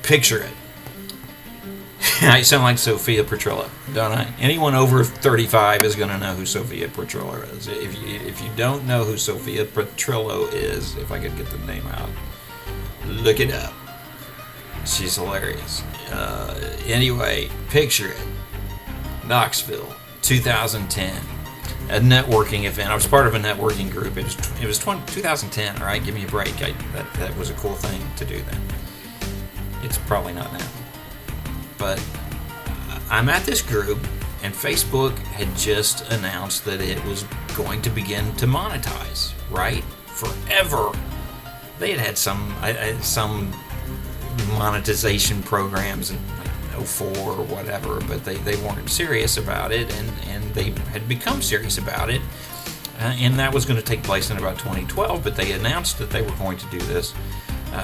Picture it. I sound like Sophia Petrillo, don't I? Anyone over 35 is going to know who Sophia Petrillo is. If you don't know who Sophia Petrillo is, if I could get the name out, look it up. She's hilarious. Anyway, picture it. Knoxville, 2010. A networking event. I was part of a networking group. It was 2010. All right, give me a break. That was a cool thing to do then. It's probably not now. But I'm at this group, and Facebook had just announced that it was going to begin to monetize. Right, forever. They had some monetization programs in like 04 or whatever, but they weren't serious about it, and they had become serious about it, and that was going to take place in about 2012, but they announced that they were going to do this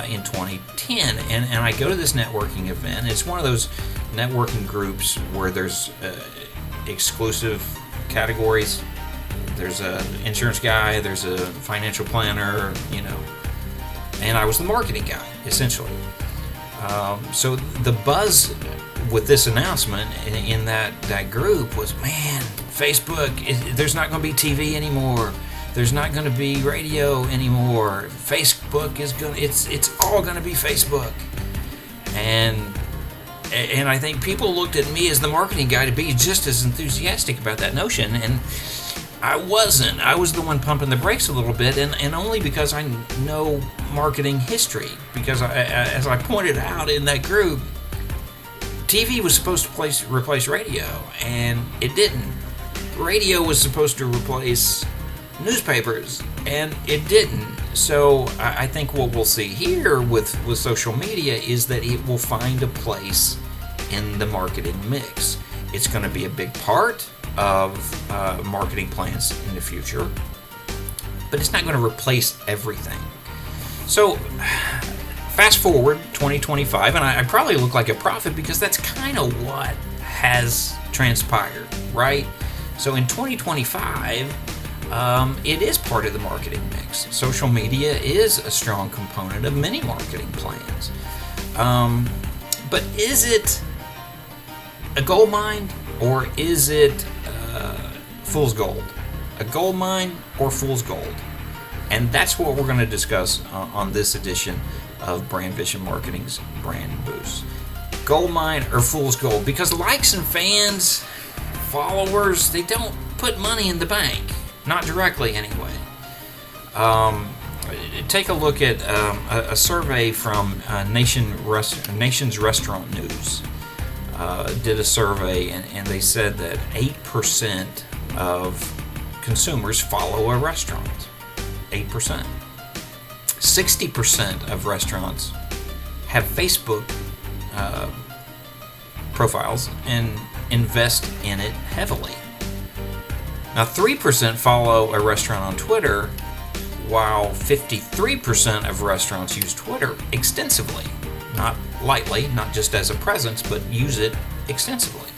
in 2010, and I go to this networking event. It's one of those networking groups where there's exclusive categories. There's an insurance guy, there's a financial planner, and I was the marketing guy, essentially. So the buzz with this announcement in that group was, man, Facebook, there's not going to be TV anymore. There's not going to be radio anymore. Facebook is it's all going to be Facebook. And I think people looked at me as the marketing guy to be just as enthusiastic about that notion, and I wasn't. I was the one pumping the brakes a little bit, and only because I know marketing history. Because as I pointed out in that group, TV was supposed to replace radio, and it didn't. Radio was supposed to replace newspapers, and it didn't. So I think what we'll see here with social media is that it will find a place in the marketing mix. It's going to be a big part of marketing plans in the future, but it's not going to replace everything. So fast forward 2025, and I probably look like a prophet because that's kind of what has transpired, right? So in 2025, it is part of the marketing mix. Social media is a strong component of many marketing plans. But is it a gold mine, or is it fool's gold? A gold mine or fool's gold? And that's what we're going to discuss on this edition of Brand Vision Marketing's Brand Boost. Gold mine or fool's gold? Because likes and fans, followers, they don't put money in the bank. Not directly, anyway. Take a look at a survey from Nation's Restaurant News. Did a survey, and they said that 8% of consumers follow a restaurant. 8%. 60% of restaurants have Facebook profiles and invest in it heavily. Now, 3% follow a restaurant on Twitter, while 53% of restaurants use Twitter extensively. Not lightly, not just as a presence, but use it extensively.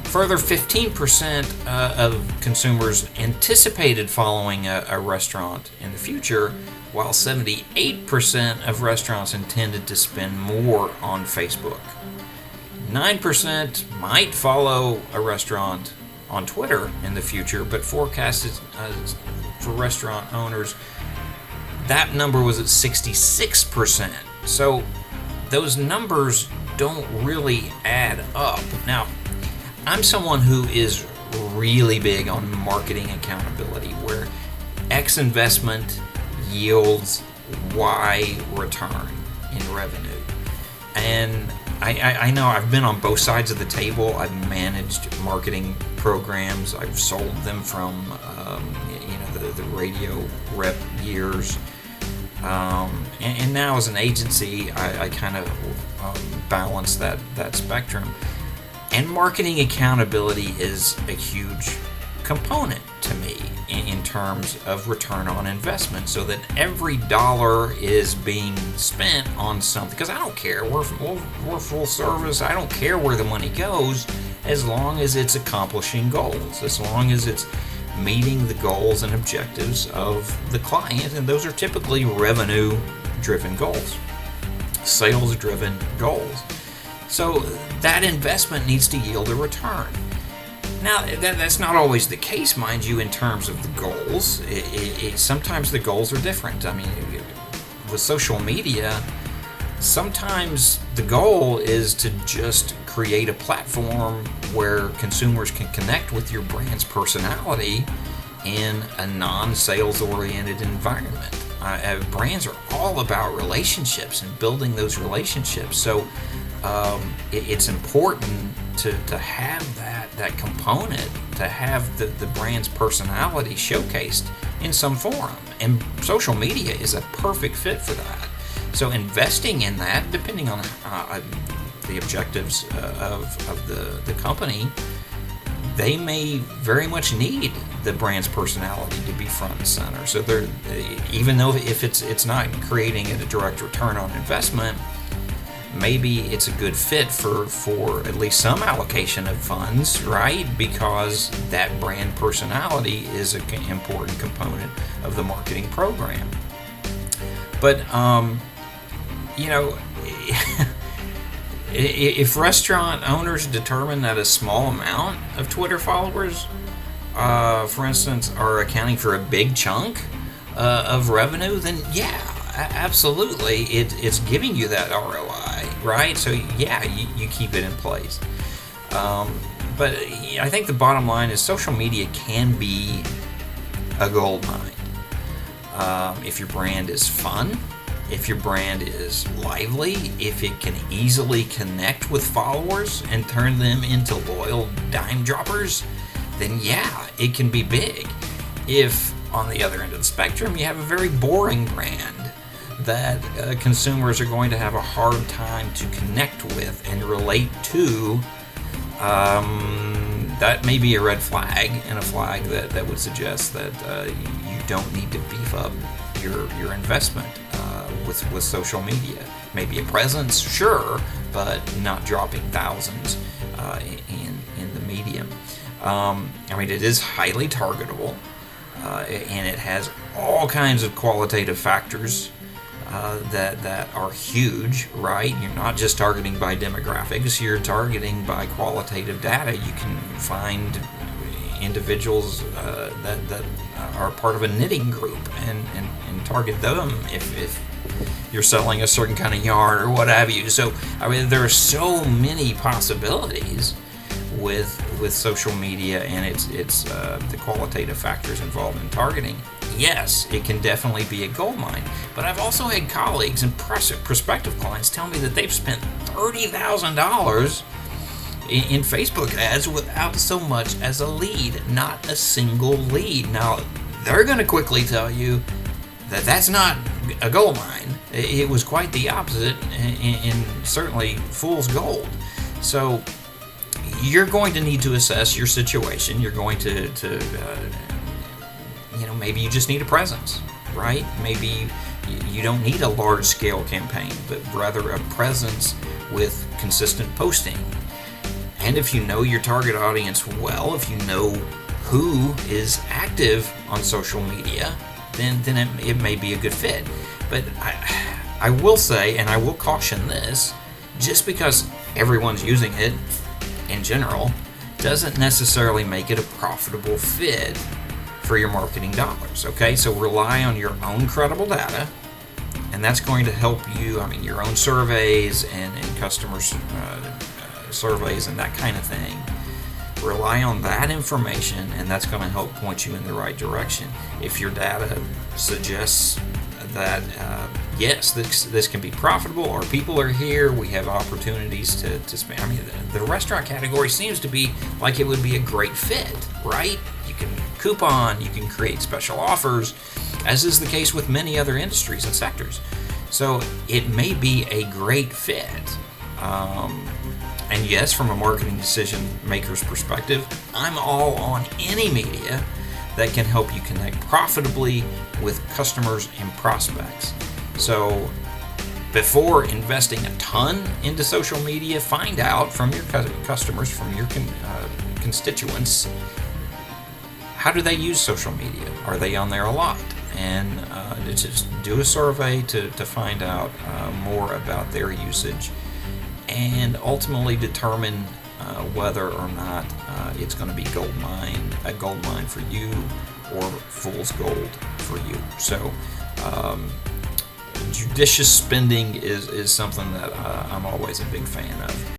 Further, 15% of consumers anticipated following a restaurant in the future, while 78% of restaurants intended to spend more on Facebook. 9% might follow a restaurant on Twitter in the future, but forecasted for restaurant owners, that number was at 66%. So those numbers don't really add up. Now, I'm someone who is really big on marketing accountability, where X investment yields Y return in revenue. And I know I've been on both sides of the table. I've managed marketing programs. I've sold them from the radio rep years. And now as an agency, I kind of balance that spectrum. And marketing accountability is a huge component to me in terms of return on investment, so that every dollar is being spent on something. Because I don't care, we're full service. I don't care where the money goes, as long as it's accomplishing goals, as long as it's meeting the goals and objectives of the client, and those are typically revenue-driven goals. sales-driven goals. So that investment needs to yield a return. Now, that's not always the case, mind you, in terms of the goals. Sometimes the goals are different. I mean, with social media, sometimes the goal is to just create a platform where consumers can connect with your brand's personality in a non-sales oriented environment. Brands are all about relationships and building those relationships. So it's important to have that component, to have the brand's personality showcased in some forum. And social media is a perfect fit for that. So investing in that, depending on the objectives of the company, they may very much need the brand's personality to be front and center. So they're, even though if it's not creating a direct return on investment, maybe it's a good fit for at least some allocation of funds, right? Because that brand personality is an important component of the marketing program. But if restaurant owners determine that a small amount of Twitter followers, for instance, are accounting for a big chunk of revenue, then yeah, absolutely, it's giving you that ROI, right? So yeah, you keep it in place. But I think the bottom line is social media can be a gold mine. If your brand is fun, if your brand is lively, if it can easily connect with followers and turn them into loyal dime droppers, then yeah, it can be big. If, on the other end of the spectrum, you have a very boring brand that consumers are going to have a hard time to connect with and relate to, that may be a red flag, and a flag that would suggest that you don't need to beef up your investment with social media. Maybe a presence, sure, but not dropping thousands in the medium. I mean, it is highly targetable, and it has all kinds of qualitative factors that are huge, right? You're not just targeting by demographics, you're targeting by qualitative data. You can find individuals that are part of a knitting group and target them if you're selling a certain kind of yarn or what have you. So, I mean, there are so many possibilities with social media and it's the qualitative factors involved in targeting. Yes, it can definitely be a gold mine, but I've also had colleagues and prospective clients tell me that they've spent $30,000 in Facebook ads without so much as a lead, not a single lead. Now, they're going to quickly tell you that that's not a gold mine. It was quite the opposite, and certainly fool's gold. So you're going to need to assess your situation. You're going to maybe you just need a presence, right? Maybe you don't need a large-scale campaign, but rather a presence with consistent posting. And if you know your target audience well, if you know who is active on social media, then it may be a good fit. But I will say, and I will caution this, just because everyone's using it in general doesn't necessarily make it a profitable fit for your marketing dollars, okay? So rely on your own credible data, and that's going to help you, I mean, your own surveys and customers' surveys and that kind of thing. Rely on that information, and that's going to help point you in the right direction. If your data suggests that, yes, this can be profitable, our people are here, we have opportunities to spend. I mean, the restaurant category seems to be like it would be a great fit, right? You can coupon, you can create special offers, as is the case with many other industries and sectors. So it may be a great fit. And yes, from a marketing decision maker's perspective, I'm all on any media that can help you connect profitably with customers and prospects. So before investing a ton into social media, find out from your customers, from your constituents, how do they use social media? Are they on there a lot? and just do a survey to find out more about their usage, and ultimately determine whether or not it's going to be a gold mine for you, or fool's gold for you. So judicious spending is something that I'm always a big fan of.